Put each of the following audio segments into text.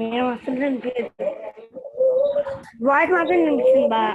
నేను అసలు వాయిస్ మాత్రం వినిపిస్తుంది బాగా.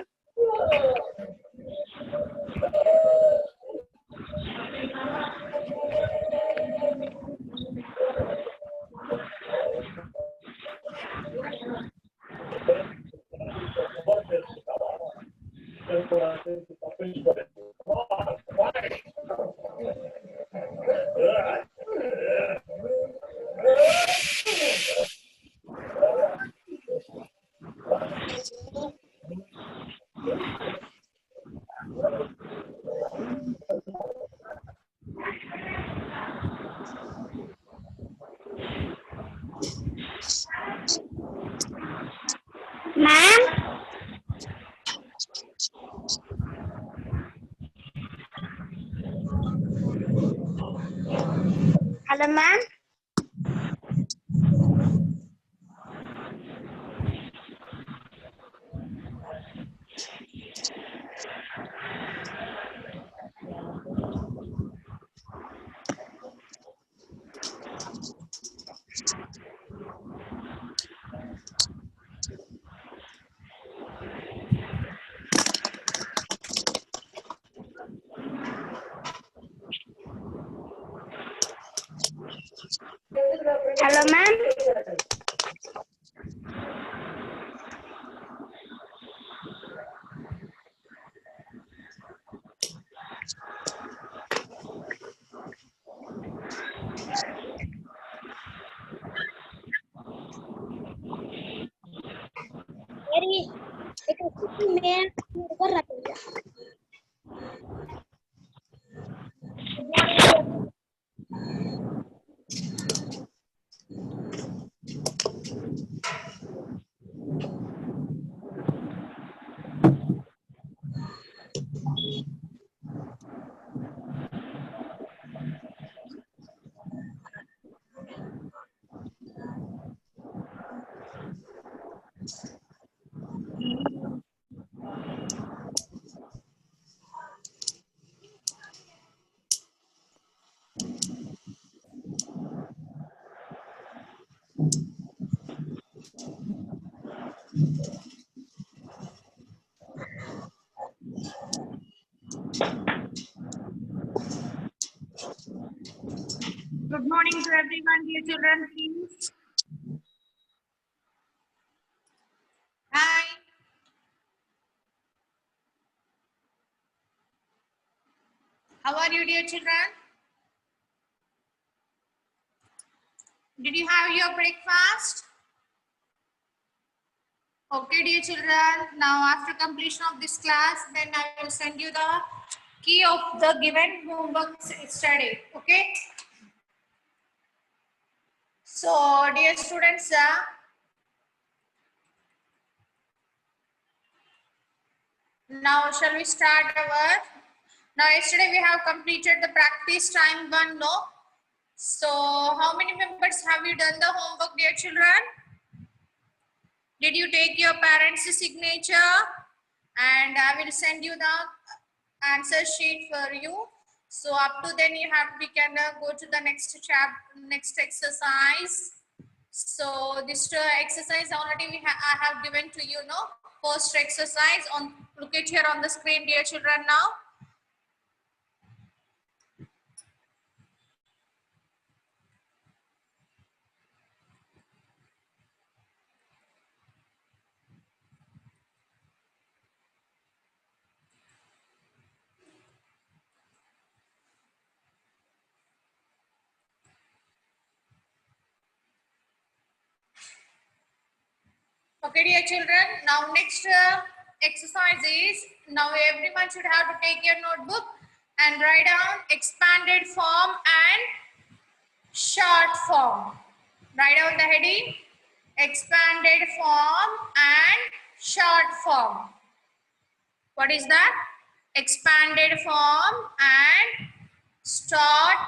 Ma'am hello ma'am. Hello ma'am. Good morning to everyone, dear children, please. Hi. How are you, dear children? Did you have your breakfast? Okay, dear children. Now, after completion of this class, then I will send you the key of the given homework study. Okay. So, dear students, now shall we start our? Now, yesterday we have completed the practice time 1, no? So, how many members have you done the homework, dear children? Did you take your parents' signature? And I will send you the answer sheet for you. So up to then we can go to the next next exercise. So this exercise already I have given to you, no? First exercise on, look at here on the screen, dear children, now. Okay, dear children, now next exercise is, now everyone should have to take your notebook and write down expanded form and short form. Write down the heading, expanded form and short form. What is that? Expanded form and short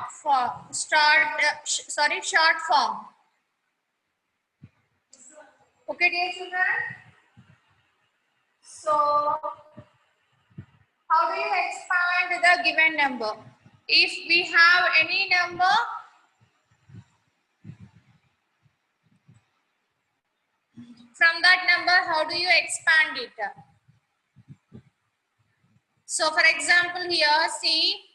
form. Okay, dear children. So, how do you expand the given number? If we have any number, From that number, how do you expand it? So for example here, see,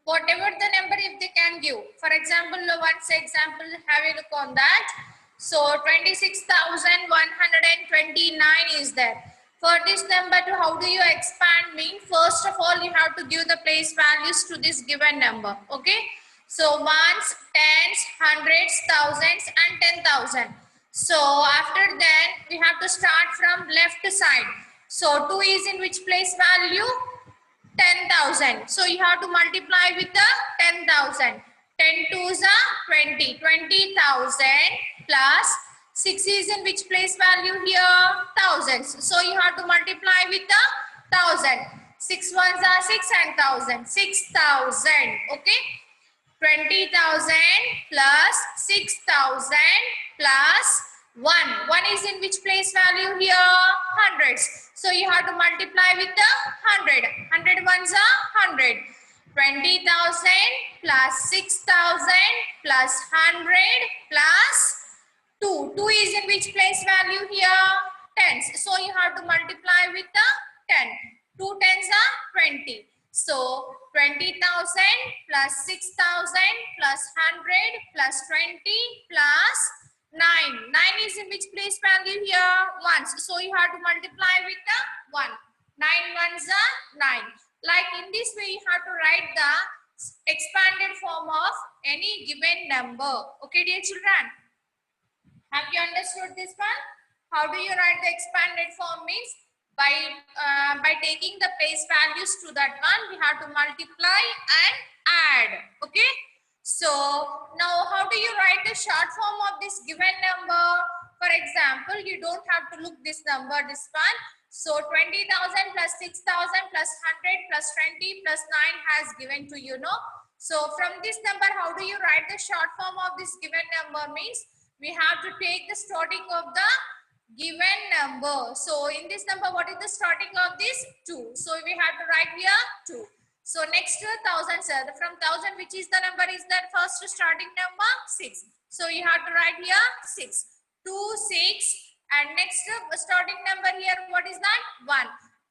whatever the number if they can give. For example, once example, have a look on that. So 26,129 is there. For this number to how do you expand mean? First of all, you have to give the place values to this given number. Okay. So ones, tens, hundreds, thousands and 10,000. So after that, we have to start from left side. So 2 is in which place value? 10,000. So you have to multiply with the 10,000. 10 twos are 20. 20,000 plus 6 is in which place value here? Thousands. So you have to multiply with the 1,000. 6 ones are 6 and 1,000. 6,000. Okay. 20,000 plus 6,000 plus 1. 1 is in which place value here? Hundreds. So you have to multiply with the 100. 100 ones are 100. 20,000 plus 6,000 plus 100 plus 2. 2 is in which place value here? Tens. So you have to multiply with the 10. 2 tens are 20. So 20,000 plus 6,000 plus 100 plus 20 plus 9. 9 is in which place value here? Ones. So you have to multiply with the 1. 9 ones are 9. Like in this way, you have to write the expanded form of any given number. Okay, dear children? Have you understood this one? How do you write the expanded form means? By taking the place values to that one, we have to multiply and add. Okay. So now how do you write the short form of this given number? For example, you don't have to look this number, this one. So 20,000 plus 6,000 plus 100 plus 20 plus 9 has given to you, no? So from this number, how do you write the short form of this given number means? We have to take the starting of the given number. So in this number, what is the starting of this? 2. So we have to write here 2. So next to 1,000, sir. From 1,000, which is the number is that first starting number? 6. So you have to write here 6. 2, 6. And next starting number here, what is that? 1.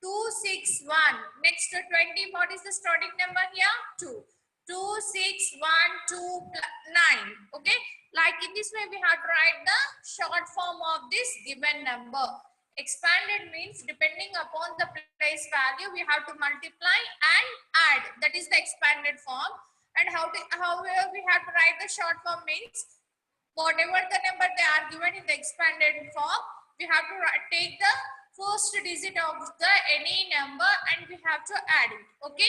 2, 6, 1. Next to 20, what is the starting number here? 2. 2, 6, 1, 2, 9. Okay. Like in this way, we have to write the short form of this given number. Expanded means depending upon the place value, we have to multiply and add. That is the expanded form. And however we have to write the short form means whatever the number they are given in the expanded form, we have to take the first digit of the any number and we have to add it. Okay.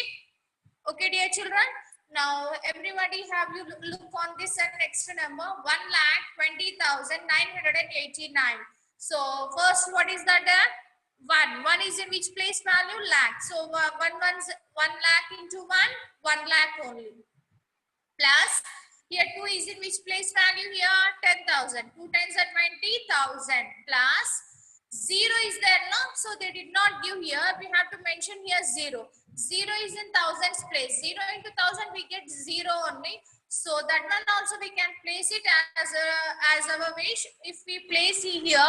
Okay, dear children. Now, everybody have you look on this and next number 1,20,989. So, first what is that? 1. 1 is in which place value? Lakh. So, 1 lakh into 1 lakh only. Plus, here 2 is in which place value here? 10,000. 2 tens are 20,000 plus 0 is there, no? So, they did not give here. We have to mention here 0. 0 is in thousands place. 0 into 1,000 we get 0 only. So that one also we can place it as our wish. If we place it here,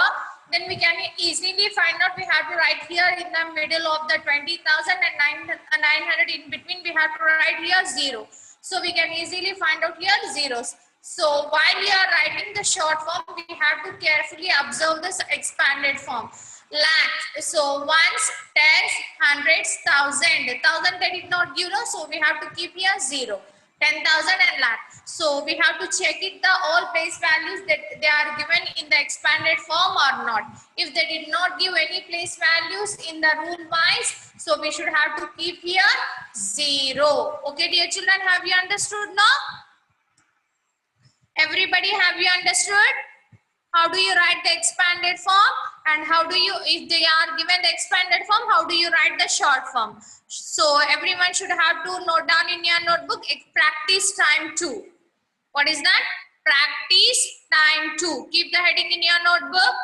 then we can easily find out. We have to write here in the middle of the 20,000 and 900 in between. We have to write here 0. So we can easily find out here zeros. So while we are writing the short form, we have to carefully observe this expanded form. Lakh. So ones, tens, hundreds, thousand. 1,000 they did not give us, so we have to keep here 0. 10,000 and lakh. So we have to check if the all place values that they are given in the expanded form or not. If they did not give any place values in the rule wise, so we should have to keep here 0. Okay, dear children, have you understood now? Everybody, have you understood? How do you write the expanded form? And how do you, if they are given the expanded form, how do you write the short form? So everyone should have to note down in your notebook, practice time 2. What is that? Practice time 2. Keep the heading in your notebook.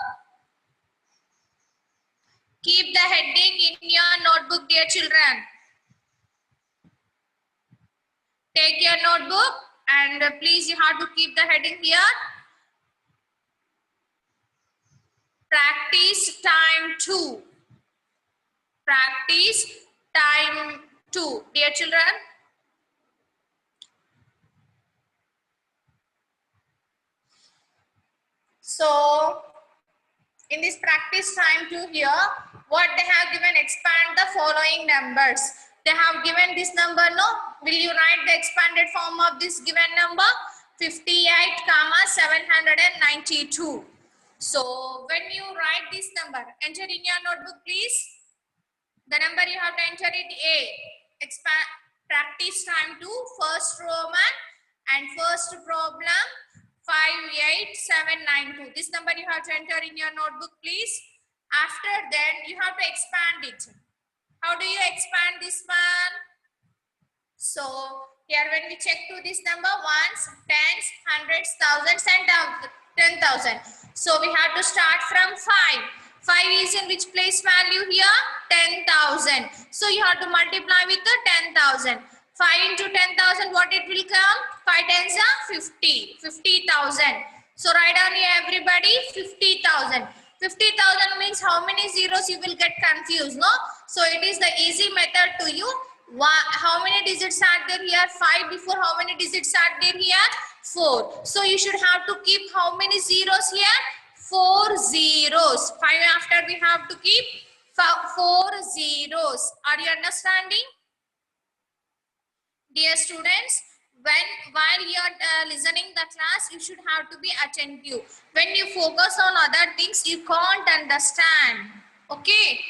Keep the heading in your notebook, dear children. Take your notebook and please you have to keep the heading here. Practice time 2. Practice time 2. Dear children, so in this practice time 2 here, what they have given, expand the following numbers. They have given this number, no? Will you write the expanded form of this given number? 58, 792. So when you write this number, enter in your notebook please. The number you have to enter it A. Expand practice time 2, first Roman and first problem 58792. This number you have to enter in your notebook please. After that you have to expand it. How do you expand this one? So here when we check to this number, ones, tens, hundreds, thousands and 10,000. So we have to start from 5. 5 is in which place value here? 10,000. So you have to multiply with the 10,000. 5 into 10,000, what it will come? 5 tens are 50. 50,000. So write down here everybody, 50,000. 50,000 means how many zeros? You will get confused, no? So it is the easy method to you. How many digits are there here? 5 before. How many digits are there here? 4. So you should have to keep how many zeros here? 4 zeros. 5 after we have to keep 4 zeros. Are you understanding? Dear students, while you are listening the class, you should have to be attentive. When you focus on other things, you can't understand. Okay.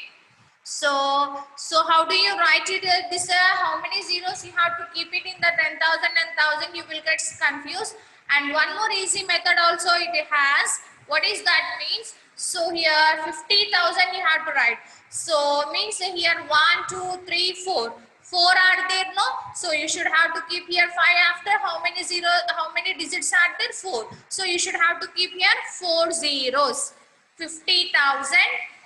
So how do you write it? This how many zeros you have to keep it in the 10,000 and 1,000? You will get confused. And one more easy method also it has. What is that means? So here 50,000 you have to write. So means here 1, 2, 3, 4. 4 are there, no? So you should have to keep here 5 after. How many zeros? How many digits are there? 4. So you should have to keep here 4 zeros. 50,000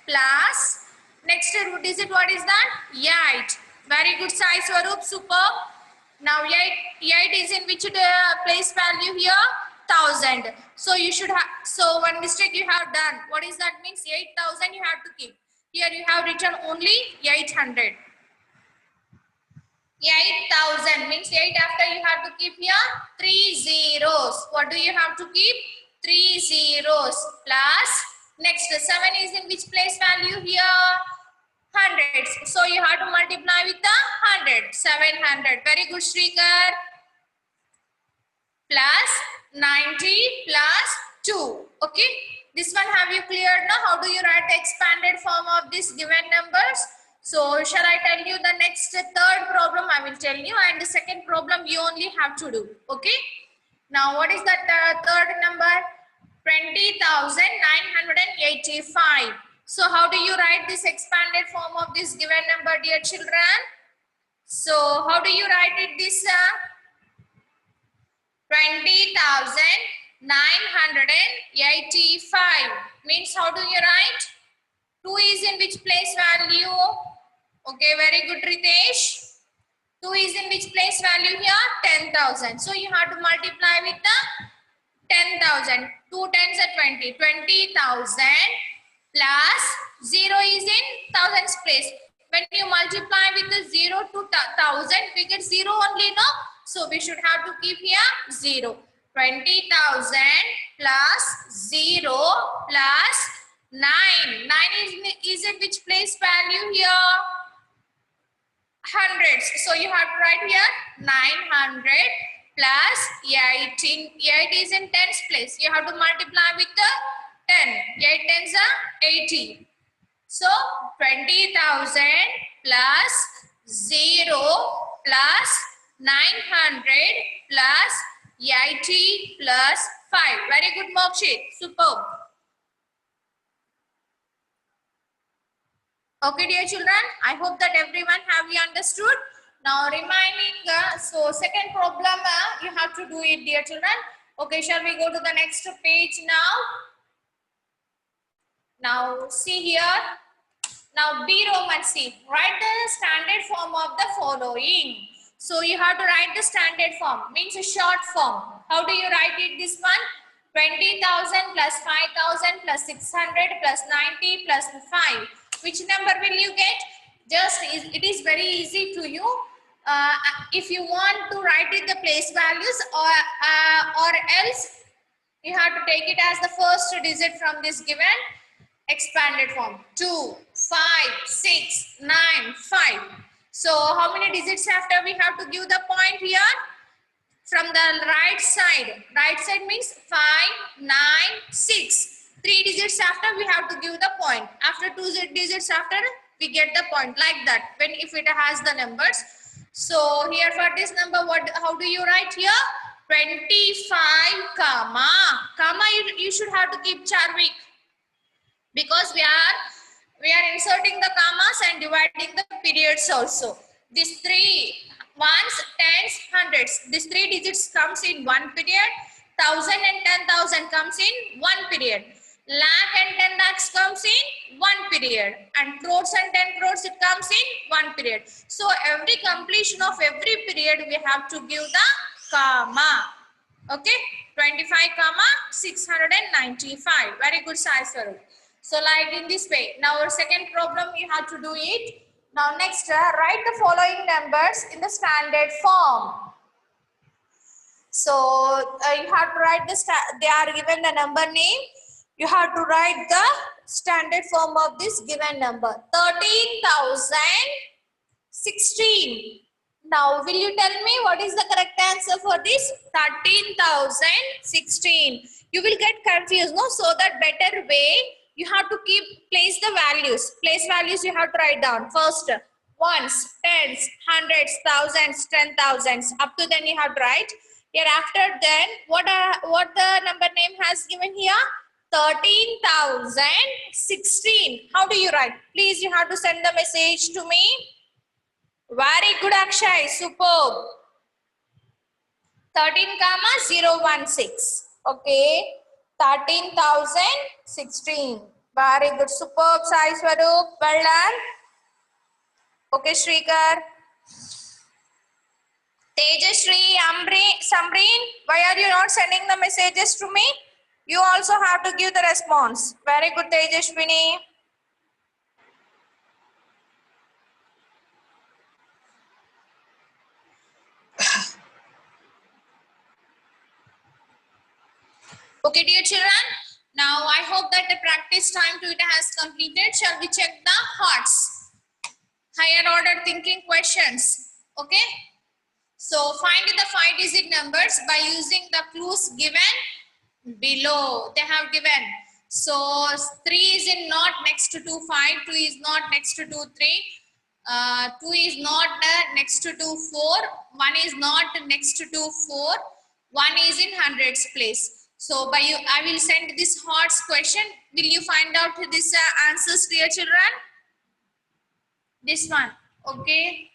plus. Next root digit, what is that? 8. Very good size, Swaroop. Superb. Now 8 is in which place value here? 1,000. So you should have. So one mistake you have done. What is that means? 8,000 you have to keep. Here you have written only 800. 8,000 means 8 after you have to keep here 3 zeros. What do you have to keep? 3 zeros plus. Next 7 is in which place value here? Hundreds. So you have to multiply with the 100. 700. Very good, Shrikar. Plus 90 plus 2. Okay. This one have you cleared now? How do you write the expanded form of these given numbers? So shall I tell you the next third problem? I will tell you, and the second problem you only have to do. Okay. Now what is that third number? 20,985. So how do you write this expanded form of this given number, dear children? So how do you write it this? 20,985 means how do you write? 2 is in which place value? Okay, very good, Ritesh. 2 is in which place value here? 10,000. So you have to multiply with the 10,000. 2 tens are 20. 20,000 plus 0 is in thousands place. When you multiply with the 0 to 1,000, we get 0 only, no? So we should have to keep here 0. 20,000 plus 0 plus 9. 9 is in which place value here? Hundreds. So you have to write here 900 plus 18. 8 is in tens place. You have to multiply with the 10. 8 tens are 80. So 20,000 plus 0 plus 900 plus 80 plus 5. Very good, Mokshit. Superb. Okay, dear children, I hope that everyone have you understood. Now remaining, so second problem, you have to do it, dear children. Okay, shall we go to the next page now? Now see here. Now B Roman C. Write the standard form of the following. So you have to write the standard form, means a short form. How do you write it? This one, 20,000 plus 5,000 plus 600 plus 90 plus 5. Which number will you get? It is very easy to you. If you want to write it the place values, or else you have to take it as the first digit from this given expanded form. 2, 5, 6, 9, 5. So how many digits after we have to give the point here? From the right side. Right side means 5, 9, 6. 3 digits after we have to give the point. After 2 digits after we get the point, like that. When if it has the numbers. So here for this number, how do you write here? 25 comma. Comma you should have to keep Charvik, because we are inserting the commas and dividing the periods also. These 3 ones, tens, hundreds. These 3 digits comes in one period. 1,000 and 10,000 comes in one period. Lakh and 10 lakhs comes in one period. And crores and 10 crores it comes in one period. So every completion of every period we have to give the comma. Okay, 25 comma 695. Very good, Sai Swaroop. So like in this way. Now our second problem you have to do it. Now next, write the following numbers in the standard form. So you have to write they are given the number name. You have to write the standard form of this given number. 13,016. Now will you tell me what is the correct answer for this? 13,016. You will get confused, no? So that better way, you have to place the values. Place values you have to write down. First, ones, tens, hundreds, thousands, 10,000s. Up to then you have to write. Here after then, what the number name has given here? 13,016. How do you write? Please, you have to send the message to me. Very good, Akshay. Superb. 13,016. Okay. 13,016. Very good. Superb, Sai Swaroop. Well done. Okay, Shrikar. Tejashree, Samreen, why are you not sending the messages to me? You also have to give the response. Very good, Tejashwini. Okay, dear children. Now, I hope that the practice time to it has completed. Shall we check the hearts? Higher order thinking questions. Okay. So, find the 5-digit numbers by using the clues given below. They have given. So, 3 is in not next to 2, 5. 2 is not next to 2, 3. 2 is not next to 2, 4. 1 is not next to 2, 4. 1 is in hundreds place. So I will send this hearts question. Will you find out this answers, dear children? This one, okay.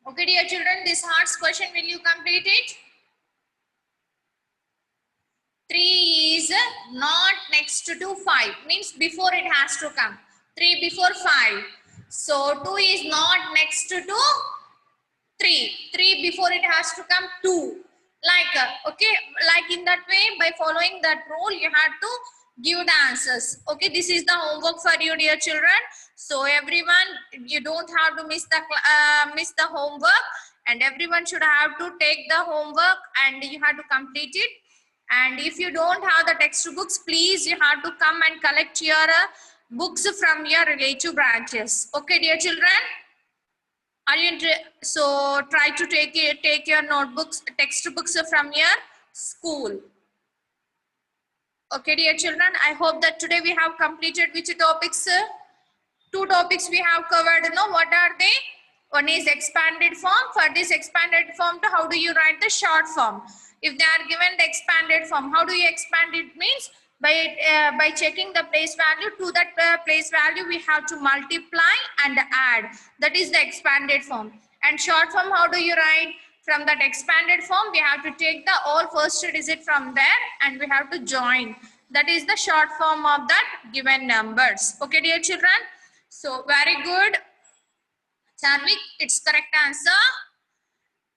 Okay, dear children, this hearts question, will you complete it? 3 is not next to 5, means before it has to come. 3 before 5. So 2 is not next to 3. 3 before it has to come 2. Like, okay, like in that way, by following that rule, you have to give the answers. Okay, this is the homework for you, dear children. So everyone, you don't have to miss the homework, and everyone should have to take the homework and you have to complete it. And if you don't have the textbooks, please, you have to come and collect your books from your relative branches. Okay, dear children. Are you so try to take your notebooks, textbooks from your school. Okay, dear children, I hope that today we have completed which topics? 2 topics we have covered. No, what are they? One is expanded form. For this expanded form, how do you write the short form? If they are given the expanded form, how do you expand it? Means by checking the place value, to that place value we have to multiply and add. That is the expanded form. And short form, how do you write? From that expanded form, we have to take the all first digit from there and we have to join. That is the short form of that given numbers. Okay, dear children. So very good. Charvik, it's correct answer.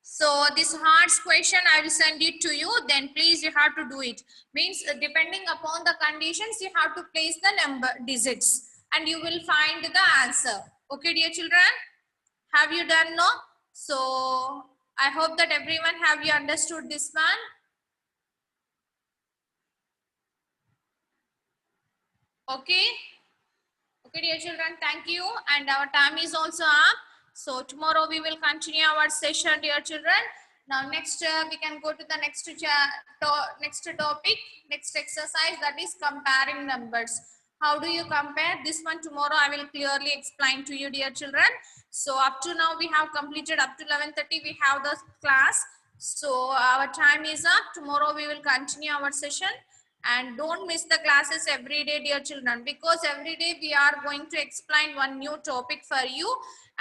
So So this hard question I will send it to you, then please you have to do it. Means depending upon the conditions, you have to place the number digits and you will find the answer. Okay, dear children, have you done no? So I hope that everyone have you understood this one. Okay. Okay, dear children, thank you. And our time is also up. So tomorrow we will continue our session, dear children. Now next we can go to the next topic, next exercise, that is comparing numbers. How do you compare? This one tomorrow I will clearly explain to you, dear children. So up to now we have completed up to 11:30 we have the class. So our time is up. Tomorrow we will continue our session. And don't miss the classes every day, dear children, because every day we are going to explain one new topic for you,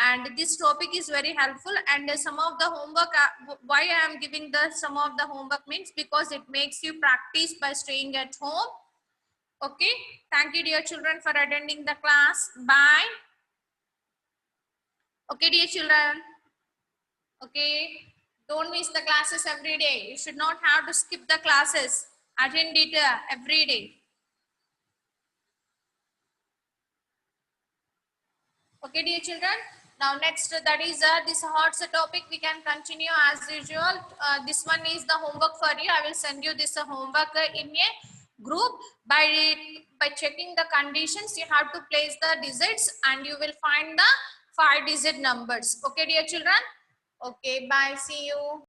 and this topic is very helpful. And some of the homework, why I am giving the some of the homework means because it makes you practice by staying at home. Okay, thank you, dear children, for attending the class. Bye. Okay, dear children. Okay, don't miss the classes every day. You should not have to skip the classes. Attend it every day. Okay, dear children. Now next, that is this hot topic. We can continue as usual. This one is the homework for you. I will send you this homework in a group. By checking the conditions, you have to place the digits and you will find the 5-digit numbers. Okay, dear children. Okay, bye. See you.